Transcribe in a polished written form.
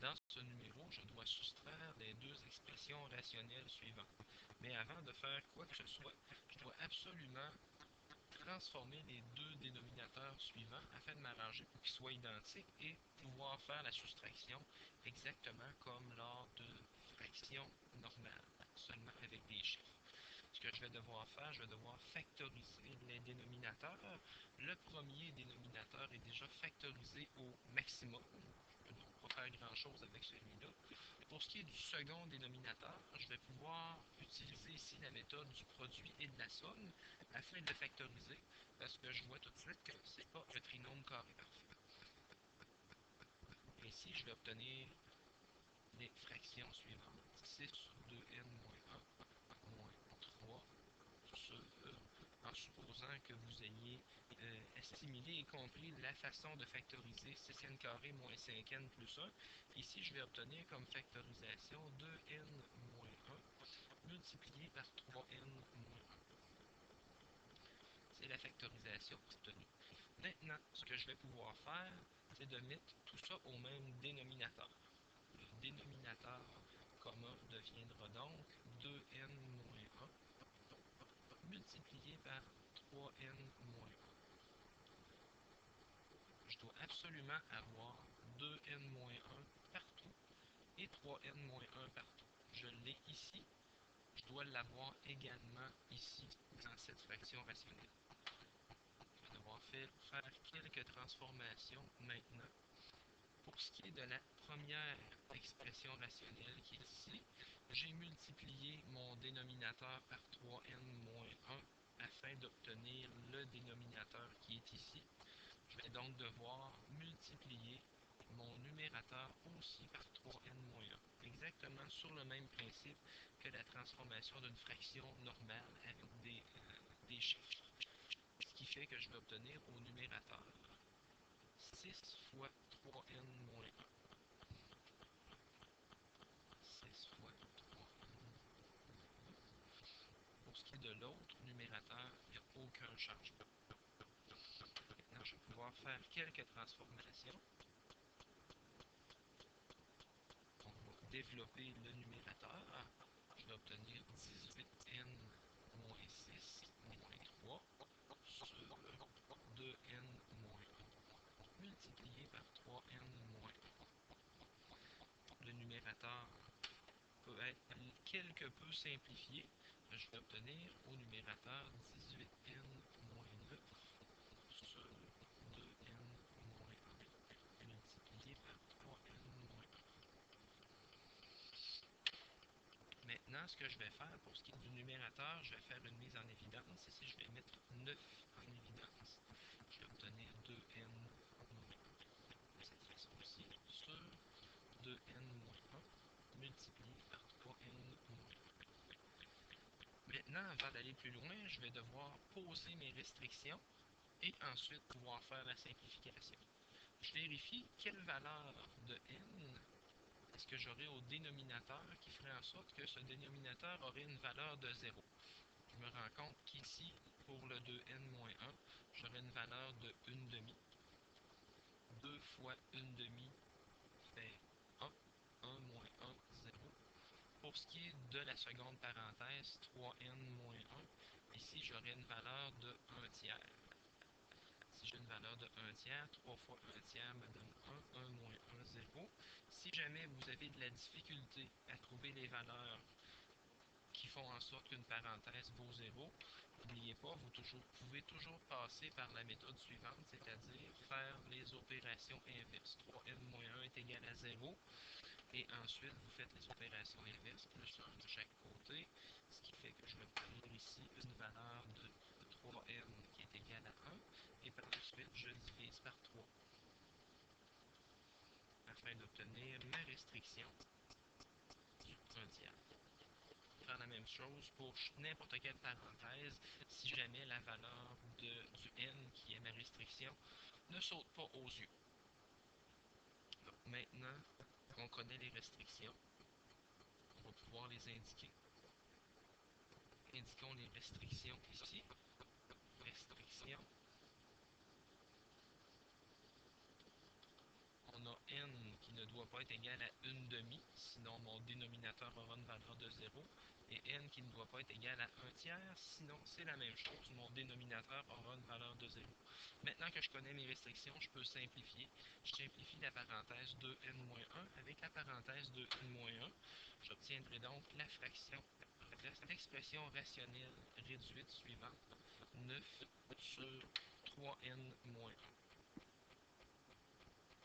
Dans ce numéro, je dois soustraire les deux expressions rationnelles suivantes. Mais avant de faire quoi que ce soit, je dois absolument transformer les deux dénominateurs suivants afin de m'arranger pour qu'ils soient identiques et pouvoir faire la soustraction exactement comme lors d'une fraction normale, seulement avec des chiffres. Ce que je vais devoir faire, je vais devoir factoriser les dénominateurs. Le premier dénominateur est déjà factorisé au maximum. Je ne peux donc pas faire grand-chose avec celui-là. Pour ce qui est du second dénominateur, je vais pouvoir utiliser ici la méthode du produit et de la somme afin de le factoriser, parce que je vois tout de suite que ce n'est pas un trinôme carré parfait. Ainsi, je vais obtenir les fractions suivantes. 6 sur 2n moins 1 moins 3 en supposant que vous ayez assimilé et compris la façon de factoriser 6n carré moins 5n plus 1. Ici, je vais obtenir comme factorisation 2n moins 1 multiplié par 3n moins 1. C'est la factorisation obtenue. Maintenant, ce que je vais pouvoir faire, c'est de mettre tout ça au même dénominateur. Le dénominateur commun deviendra donc 2n moins 1 multiplié par 3n moins 1. Je dois absolument avoir 2n moins 1 partout et 3n moins 1 partout. Je l'ai ici. Je dois l'avoir également ici, dans cette fraction rationnelle. Je vais devoir faire quelques transformations maintenant. Pour ce qui est de la première expression rationnelle qui est ici, j'ai multiplié mon dénominateur par 3n moins 1 afin d'obtenir le dénominateur qui est ici. Je vais donc devoir multiplier mon numérateur aussi par 3n moins 1, exactement sur le même principe que la transformation d'une fraction normale avec des chiffres. Ce qui fait que je vais obtenir au numérateur 6 fois 3n moins 1. 6 fois 3n. Pour ce qui est de l'autre numérateur, il n'y a aucun changement. Maintenant, je vais pouvoir faire quelques transformations. On va développer le numérateur. Je vais obtenir 18n moins 6 moins 3 sur 2n moins 1 multiplié par 3n moins 1. Le numérateur peut être quelque peu simplifié. Je vais obtenir au numérateur 18n moins 9 sur 2n moins 1 multiplié par 3n moins 1. Maintenant, ce que je vais faire pour ce qui est du numérateur, je vais faire une mise en évidence. Ici, je vais mettre 9 en évidence. Je vais obtenir 2n moins 1 de cette façon-ci sur 2n moins 1 multiplié par 3n moins 1. Maintenant, avant d'aller plus loin, je vais devoir poser mes restrictions et ensuite pouvoir faire la simplification. Je vérifie quelle valeur de n est-ce que j'aurai au dénominateur qui ferait en sorte que ce dénominateur aurait une valeur de 0. Je me rends compte qu'ici, pour le 2n-1, j'aurai une valeur de 1 demi. 2 fois 1 demi fait 1. 1 moins 1, 0. Pour ce qui est de la seconde parenthèse, 3n-1, ici j'aurai une valeur de 1 tiers. Si j'ai une valeur de 1 tiers, 3 fois 1 tiers me donne 1, 1 moins 1, 0. Si jamais vous avez de la difficulté à trouver les valeurs qui font en sorte qu'une parenthèse vaut 0, n'oubliez pas, vous pouvez toujours passer par la méthode suivante, c'est-à-dire faire les opérations inverses. 3n-1 est égal à 0. Et ensuite, vous faites les opérations inverses, plus 1 de chaque côté, ce qui fait que je vais obtenir ici une valeur de 3n qui est égale à 1, et par la suite, je divise par 3, afin d'obtenir ma restriction du 1 tiers. Faire la même chose pour n'importe quelle parenthèse, si jamais la valeur du n, qui est ma restriction, ne saute pas aux yeux. Donc maintenant qu'on connaît les restrictions, on va pouvoir les indiquer. Indiquons les restrictions ici. Restriction. On a n qui ne doit pas être égal à 1 demi, sinon mon dénominateur aura une valeur de 0, et n qui ne doit pas être égal à 1 tiers, sinon c'est la même chose, mon dénominateur aura une valeur de 0. Maintenant que je connais mes restrictions, je peux simplifier. Je simplifie la parenthèse 2n-1 avec la parenthèse 2n-1. J'obtiendrai donc la fraction, l'expression rationnelle réduite suivante, 9 sur 3n-1.